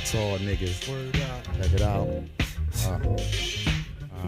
to all niggas. Word up. Check it out.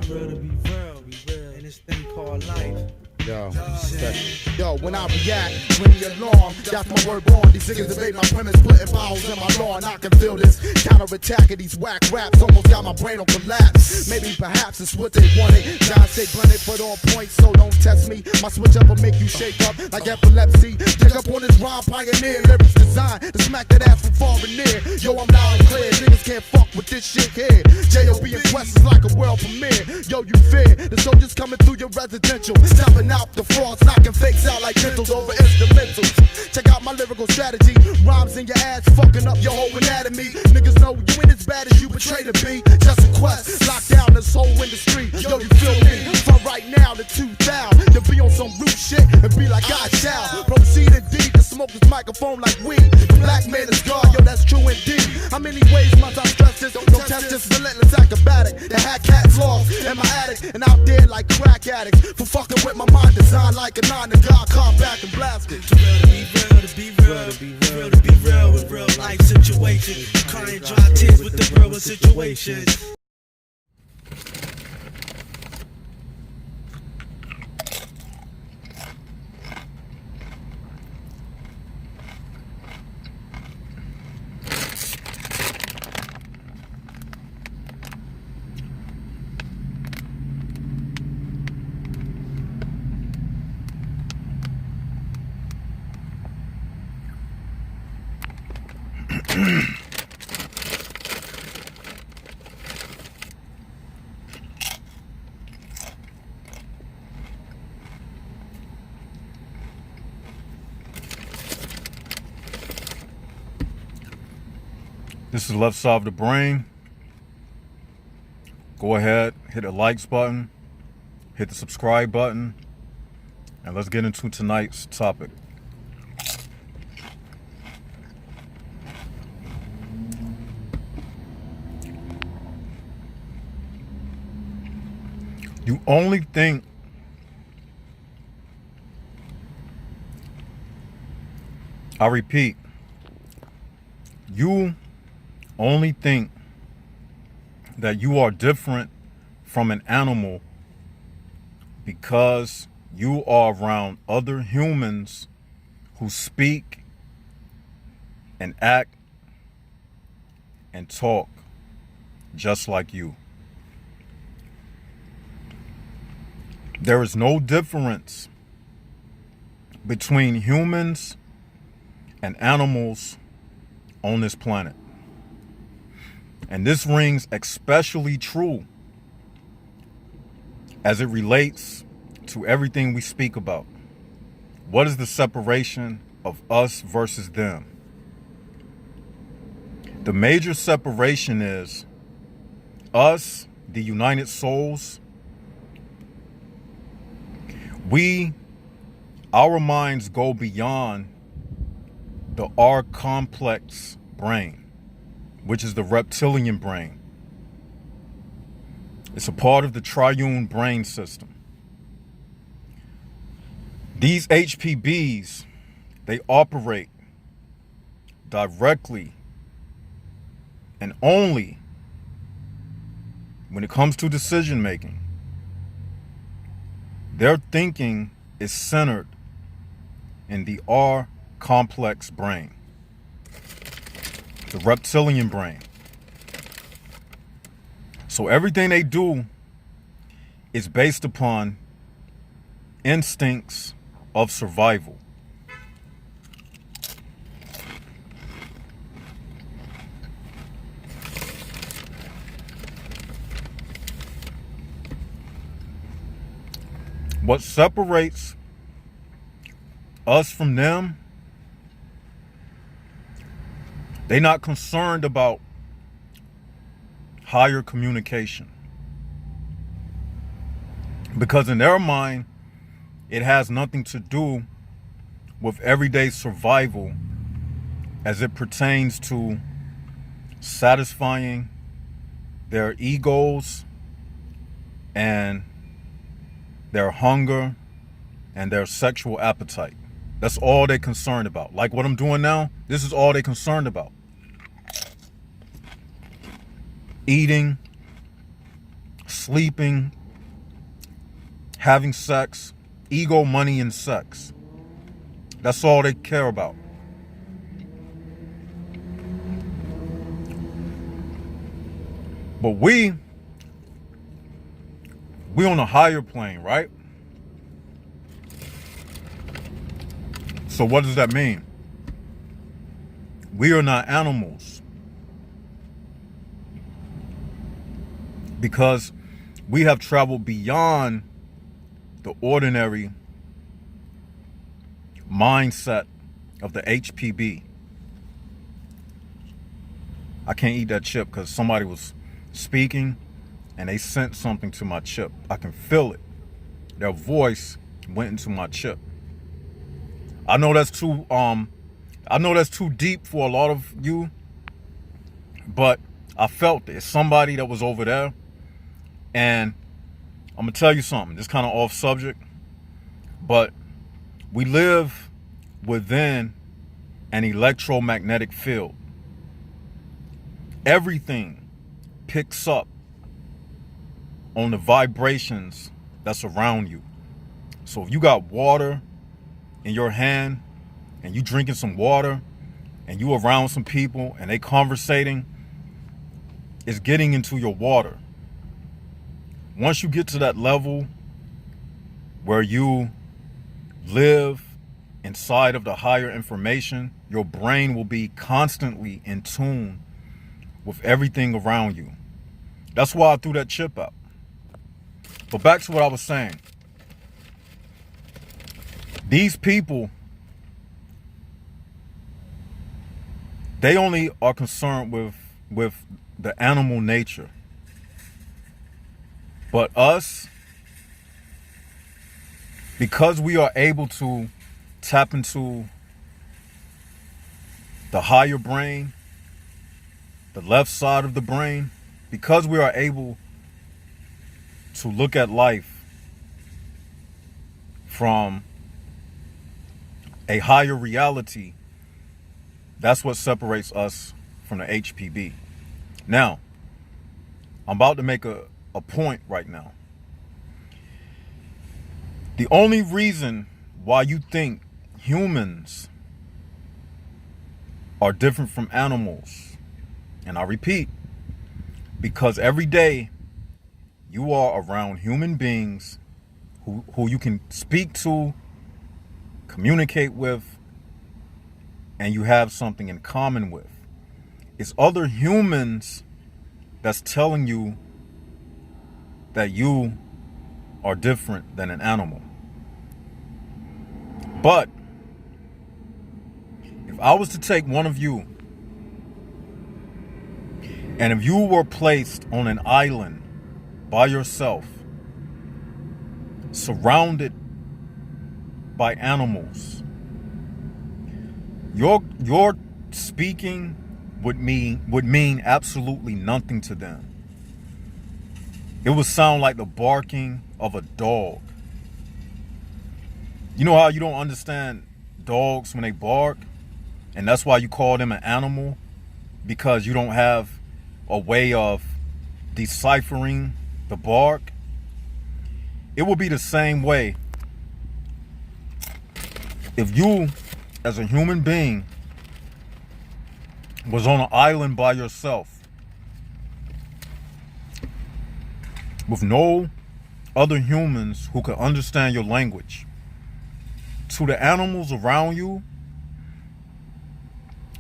Be real to be real, in this thing called life. Yo, when I react, ring the alarm. That's my word born. These niggas debate my premise, putting bottles in my lawn. I can feel this counterattack of these whack raps. Almost got my brain on collapse. Maybe perhaps it's what they wanted. John stay blunted, but on point, so don't test me. My switch up will make you shake up like epilepsy. Dig up on this rhyme pioneer. Lyrics designed to smack that ass from far and near. Yo, I'm loud and clear. Niggas can't fuck with this shit here. J.O.B. and West is like a world premiere. Yo, you fear the soldiers coming through your residential, stomping out the frost, knocking fakes out like dentals over instrumentals. Check out my lyrical strategy. Rhymes in your ass, fucking up your whole anatomy. Niggas know you ain't as bad as you portray to be. Just a quest, lock down this whole industry. Yo, you feel me? From right now to 2000, to be on some root shit and be like I shall. Proceed indeed to smoke this microphone like weed. The black man is God, yo, that's true indeed. How many ways must I stress this? Don't test this relentless acrobatic. The hat cats lost in my attic and out there like crack addicts for fucking with my mind designed like a 9 to God, come back and blast it. Too real to be real, to be real, real to be real with real life situations. Crying dry tears with the real situations. This is Left Side of the Brain. Go ahead, hit the likes button, hit the subscribe button, and let's get into tonight's topic. You only think I repeat, you only think that you are different from an animal because you are around other humans who speak and act and talk just like you. There is no difference between humans and animals on this planet. And this rings especially true as it relates to everything we speak about. What is the separation of us versus them? The major separation is us, the united souls. Our minds go beyond the R complex brain, which is the reptilian brain. It's a part of the triune brain system. These HPBs, they operate directly and only when it comes to decision making. Their thinking is centered in the R complex brain, the reptilian brain. So everything they do is based upon instincts of survival. What separates us from them, they're not concerned about higher communication. Because in their mind, it has nothing to do with everyday survival as it pertains to satisfying their egos and their hunger and their sexual appetite. That's all they're concerned about. Like what I'm doing now, this is all they're concerned about. eating, sleeping, having sex, ego, money, and sex. That's all they care about. But we on a higher plane, right? So what does that mean? We are not animals. Because we have traveled beyond the ordinary mindset of the HPB. I can't eat that chip because somebody was speaking and they sent something to my chip. I can feel it. Their voice went into my chip. I know that's too deep for a lot of you, but I felt it. It's somebody that was over there. And I'm gonna tell you something, this kind of off subject, but we live within an electromagnetic field. Everything picks up on the vibrations that's around you. So if you got water in your hand and you drinking some water and you around some people and they conversating, it's getting into your water. Once you get to that level where you live inside of the higher information, your brain will be constantly in tune with everything around you. That's why I threw that chip out. But back to what I was saying. These people, they only are concerned with the animal nature. But us, because we are able to tap into the higher brain, the left side of the brain, because we are able to look at life from a higher reality, that's what separates us from the HPB. Now, I'm about to make a point right now. The only reason why you think humans are different from animals, and I repeat, because every day you are around human beings who you can speak to, communicate with, and you have something in common with. It's other humans that's telling you that you are different than an animal. But if I was to take one of you, and if you were placed on an island by yourself, surrounded by animals, your speaking would mean absolutely nothing to them. It would sound like the barking of a dog. You know how you don't understand dogs when they bark? And that's why you call them an animal? Because you don't have a way of deciphering the bark? It would be the same way if you, as a human being, was on an island by yourself with no other humans who could understand your language. To the animals around you,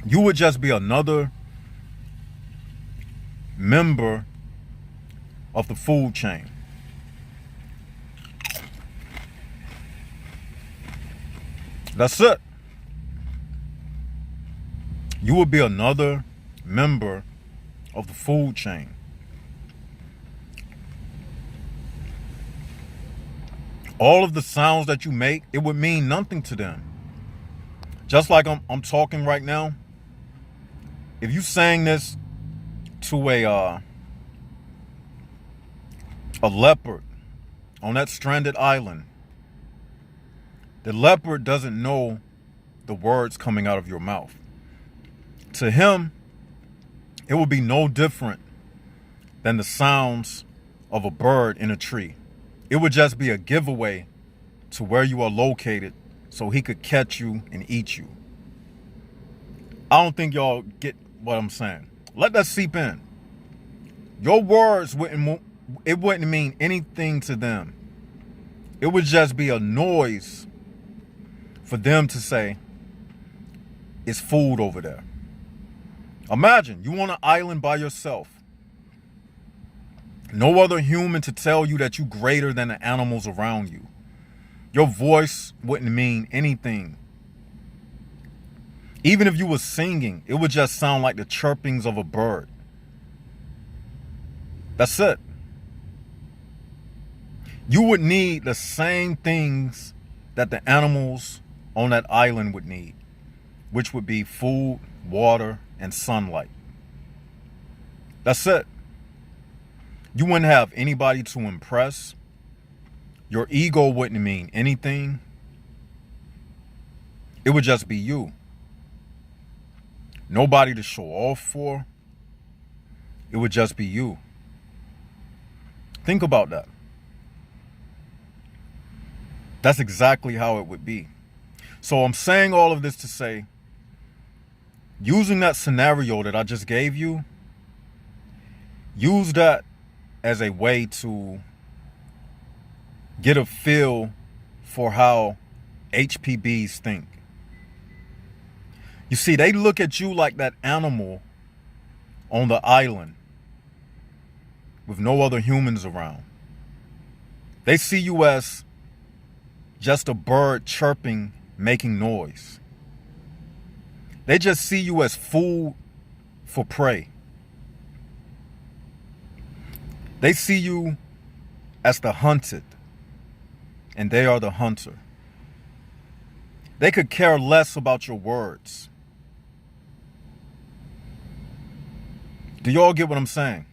you would just be another member of the food chain. That's it. You would be another member of the food chain. All of the sounds that you make, it would mean nothing to them. Just like I'm talking right now. If you sang this to a leopard on that stranded island, the leopard doesn't know the words coming out of your mouth. To him, it would be no different than the sounds of a bird in a tree. It would just be a giveaway to where you are located so he could catch you and eat you. I don't think y'all get what I'm saying. Let that seep in. Your words wouldn't mean anything to them. It would just be a noise for them to say, it's food over there. Imagine you on an island by yourself. No other human to tell you that you're greater than the animals around you. Your voice wouldn't mean anything. Even if you were singing, it would just sound like the chirpings of a bird. That's it. You would need the same things that the animals on that island would need, which would be food, water, and sunlight. That's it. You wouldn't have anybody to impress. Your ego wouldn't mean anything. It would just be you. Nobody to show off for. It would just be you. Think about that. That's exactly how it would be. So I'm saying all of this to say, using that scenario that I just gave you, use that as a way to get a feel for how HPBs think. You see, they look at you like that animal on the island with no other humans around. They see you as just a bird chirping, making noise. They just see you as food for prey. They see you as the hunted, and they are the hunter. They could care less about your words. Do y'all get what I'm saying?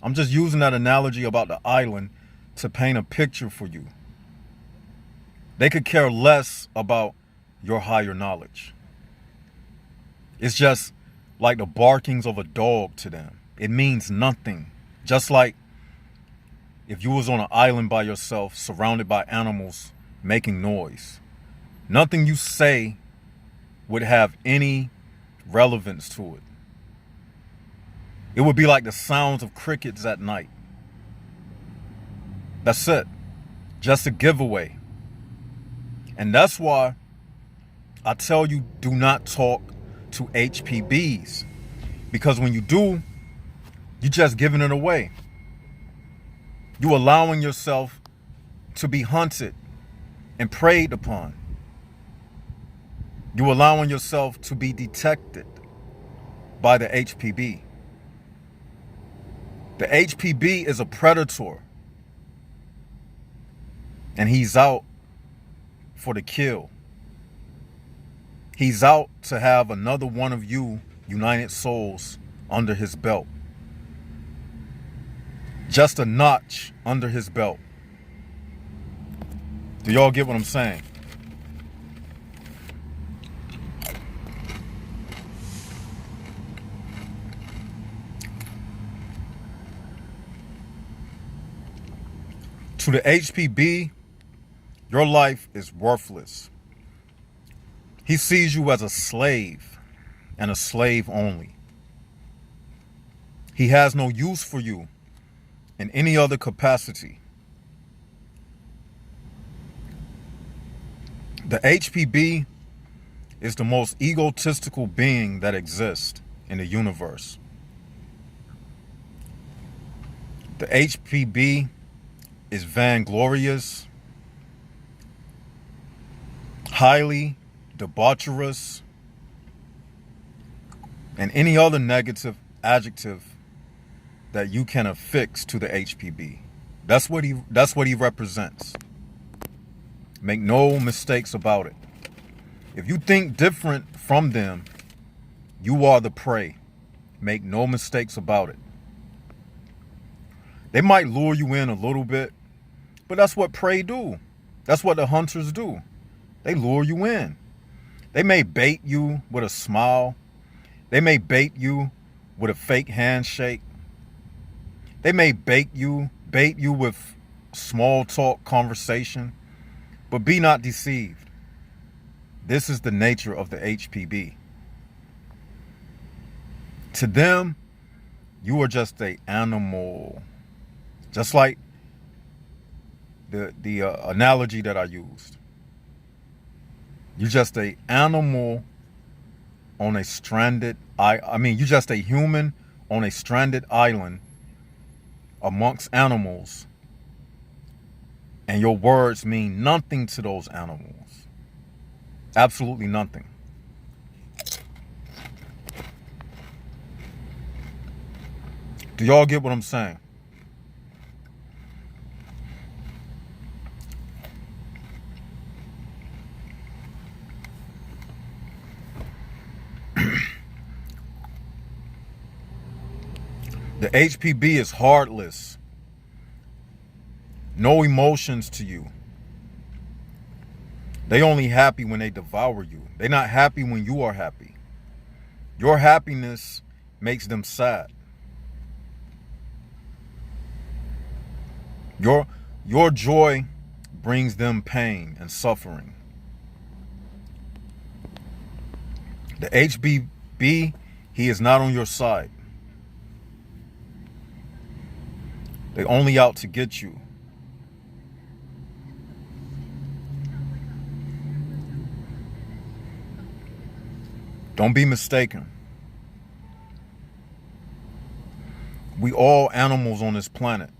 I'm just using that analogy about the island to paint a picture for you. They could care less about your higher knowledge. It's just like the barkings of a dog to them. It means nothing. Just like if you was on an island by yourself, surrounded by animals making noise. Nothing you say would have any relevance to it. It would be like the sounds of crickets at night. That's it. Just a giveaway. And that's why I tell you, do not talk to HPBs. Because when you do, you're just giving it away. You're allowing yourself to be hunted and preyed upon. You're allowing yourself to be detected by the HPB. The HPB is a predator. And he's out for the kill. He's out to have another one of you united souls under his belt. Just a notch under his belt. Do y'all get what I'm saying? To the HPB, your life is worthless. He sees you as a slave and a slave only. He has no use for you in any other capacity. The HPB is the most egotistical being that exists in the universe. The HPB is vainglorious, highly debaucherous, and any other negative adjective that you can affix to the HPB. That's what he represents. Make no mistakes about it. If you think different from them, you are the prey. Make no mistakes about it. They might lure you in a little bit, but that's what prey do. That's what the hunters do. They lure you in. They may bait you with a smile. They may bait you with a fake handshake. They may bait you with small talk conversation, but be not deceived. This is the nature of the HPB. To them, you are just an animal. Just like the analogy that I used. You're just an animal on a stranded you're just a human on a stranded island amongst animals, and your words mean nothing to those animals. Absolutely nothing. Do y'all get what I'm saying? The HPB is heartless. No emotions to you. They only happy when they devour you. They're not happy when you are happy. Your happiness makes them sad. Your joy brings them pain and suffering. The HPB, he is not on your side. They only out to get you. Don't be mistaken. We all animals on this planet.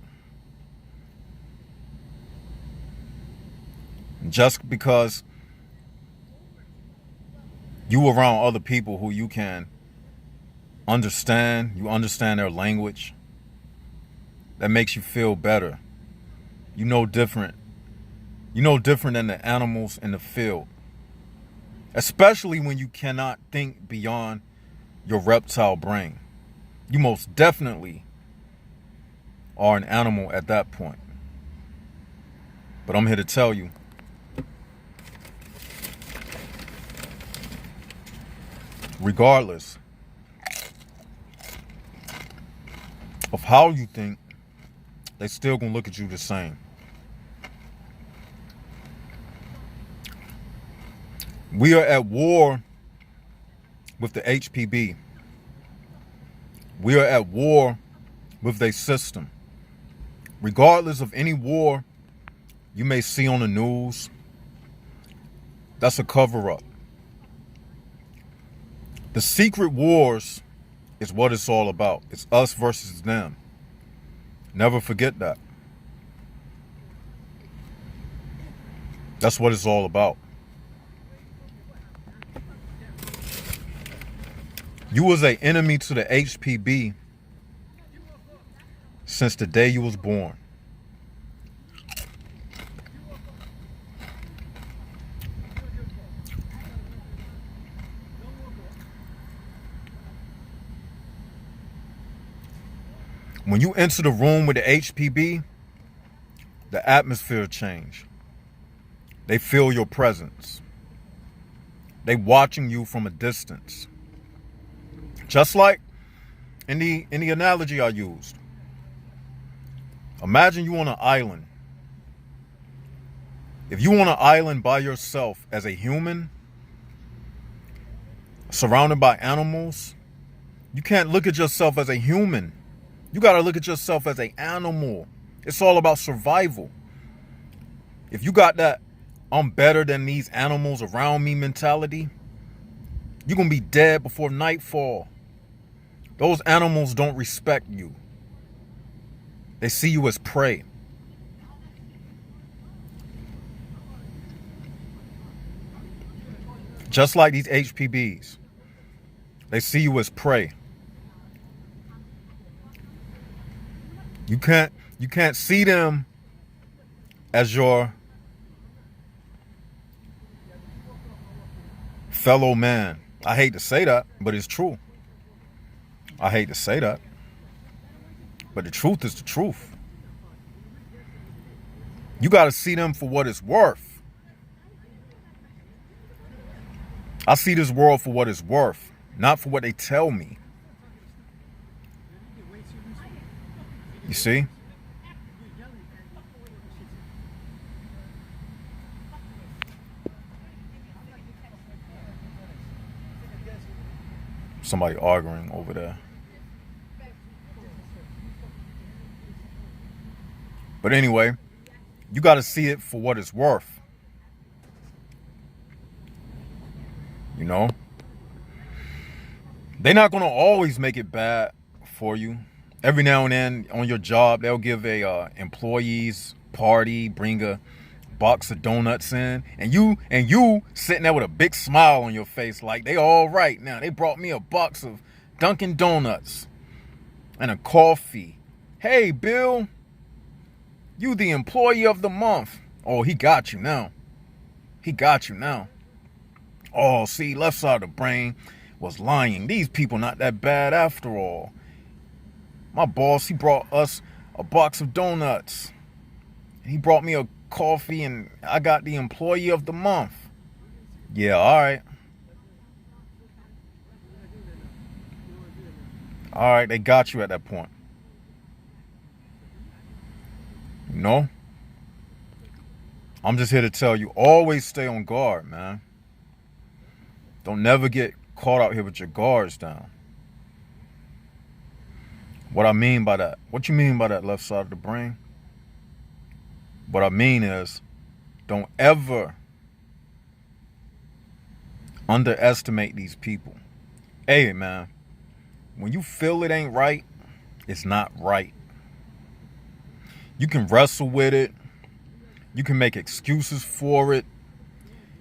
Just because you around other people who you can understand, you understand their language, that makes you feel better. You know different. You know different than the animals in the field. Especially when you cannot think beyond your reptile brain. You most definitely are an animal at that point. But I'm here to tell you, regardless of how you think, they still gonna look at you the same. We are at war with the HPB. We are at war with their system. Regardless of any war you may see on the news, that's a cover-up. The secret wars is what it's all about. It's us versus them. Never forget that. That's what it's all about. You was an enemy to the HPB since the day you was born. When you enter the room with the HPB, the atmosphere change. They feel your presence. They watching you from a distance. Just like in the analogy I used. Imagine you on an island. If you on an island by yourself as a human, surrounded by animals, you can't look at yourself as a human. You got to look at yourself as an animal. It's all about survival. If you got that I'm better than these animals around me mentality, you're going to be dead before nightfall. Those animals don't respect you. They see you as prey. Just like these HPBs. They see you as prey. You can't see them as your fellow man. I hate to say that, but it's true. I hate to say that, but the truth is the truth. You got to see them for what it's worth. I see this world for what it's worth, not for what they tell me. You see? Somebody arguing over there. But anyway, you got to see it for what it's worth. You know? They're not going to always make it bad for you. Every now and then on your job, they'll give a employees party, bring a box of donuts in, and you sitting there with a big smile on your face like they all right now. They brought me a box of Dunkin' Donuts and a coffee. Hey, Bill, you the employee of the month. Oh, he got you now. He got you now. Oh, see, left side of the brain was lying. These people not that bad after all. My boss, he brought us a box of donuts. He brought me a coffee and I got the employee of the month. Yeah, all right. All right, they got you at that point. You know? I'm just here to tell you, always stay on guard, man. Don't never get caught out here with your guards down. What I mean by that, what you mean by that, left side of the brain? What I mean is, don't ever underestimate these people. Hey, man, when you feel it ain't right, it's not right. You can wrestle with it. You can make excuses for it.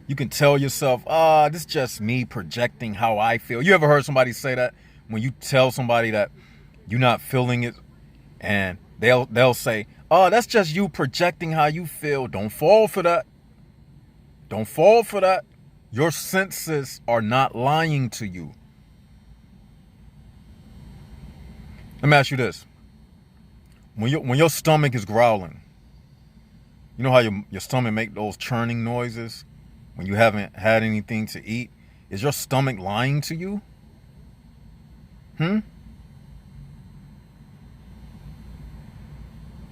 You can tell yourself, this is just me projecting how I feel. You ever heard somebody say that? When you tell somebody that you're not feeling it, and they'll say, that's just you projecting how you feel. Don't fall for that. Don't fall for that. Your senses are not lying to you. Let me ask you this. When your stomach is growling, you know how your stomach make those churning noises when you haven't had anything to eat? Is your stomach lying to you?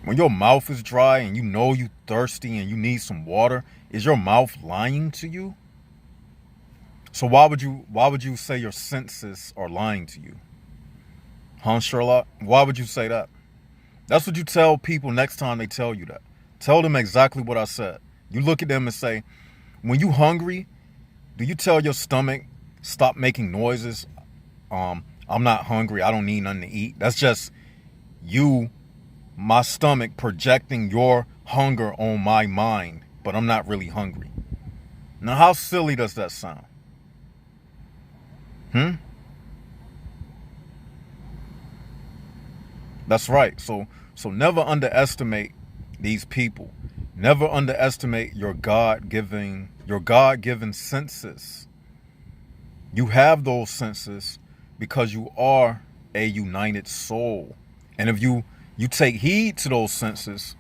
When your mouth is dry and you know you're thirsty and you need some water, is your mouth lying to you? So why would you say your senses are lying to you? Huh, Sherlock? Why would you say that? That's what you tell people next time they tell you that. Tell them exactly what I said. You look at them and say, when you hungry, do you tell your stomach, stop making noises? I'm not hungry. I don't need nothing to eat. That's just you, my stomach, projecting your hunger on my mind, but I'm not really hungry. Now, how silly does that sound? That's right. So never underestimate these people. Never underestimate your God-given senses. You have those senses because you are a united soul. And if you take heed to those senses,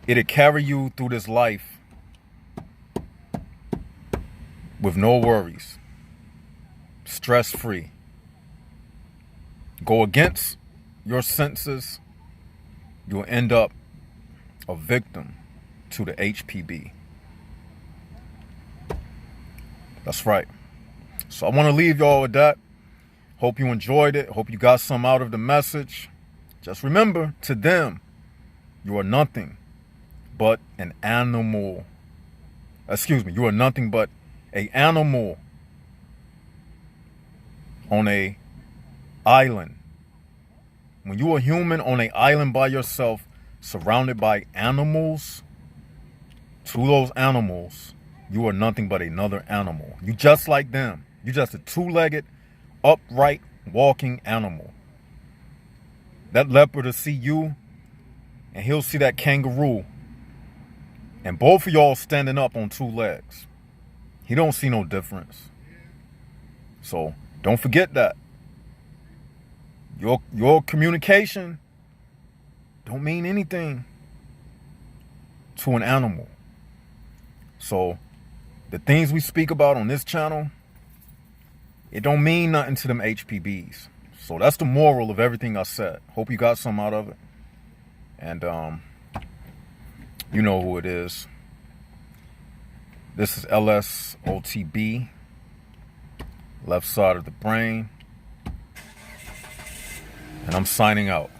it'll carry you through this life with no worries, stress-free. Go against your senses, you'll end up a victim to the HPB. That's right. So I want to leave y'all with that. Hope you enjoyed it. Hope you got some out of the message. Just remember, to them, you are nothing but an animal. You are nothing but an animal on an island. When you are a human on an island by yourself, surrounded by animals, to those animals, you are nothing but another animal. You just like them. You just a two-legged, upright, walking animal. That leopard will see you, and he'll see that kangaroo, and both of y'all standing up on two legs. He don't see no difference. So don't forget that. Your communication don't mean anything to an animal. So the things we speak about on this channel, it don't mean nothing to them HPBs. So that's the moral of everything I said. Hope you got some out of it. And you know who it is. This is LSOTB, Left Side of the Brain. And I'm signing out.